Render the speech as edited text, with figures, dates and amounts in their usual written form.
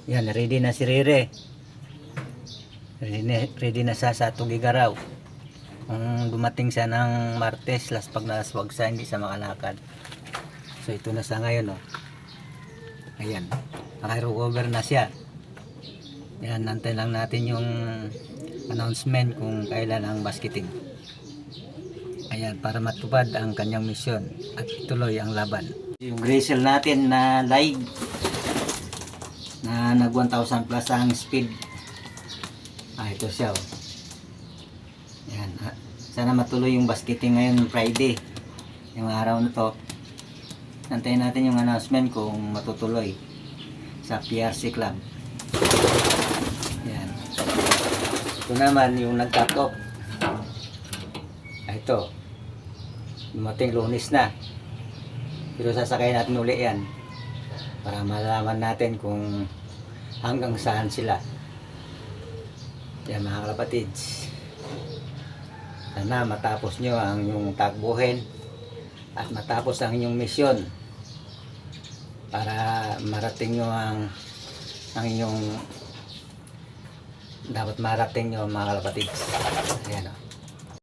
Yan, ready na si Rere. Ready na siya sa Tugigaraw. Kung dumating siya ng Martes, last pag naswag siya, hindi siya makalakad. So ito na siya ngayon, oh. Ayan, naka-recover na siya. Yan, nantay lang natin yung announcement kung kailan ang basketing. Ayan, para matupad ang kanyang misyon at tuloy ang laban. Yung grizzle natin na live na nag 1,000 plus ang speed. Ito siya, oh. Yan, sana matuloy yung basketing ngayon Friday, yung araw na to. Nantayin natin yung announcement kung matutuloy sa PRC Club. Yan, ito naman yung nag-cut off. Ito, dumating Lunes na, pero sasakay natin uli yan para malaman natin kung hanggang saan sila. Yan mga kalapatids, sana matapos nyo ang inyong takbuhin at matapos ang inyong misyon para marating nyo ang inyong dapat marating nyo mga kalapatids. Ayan, oh.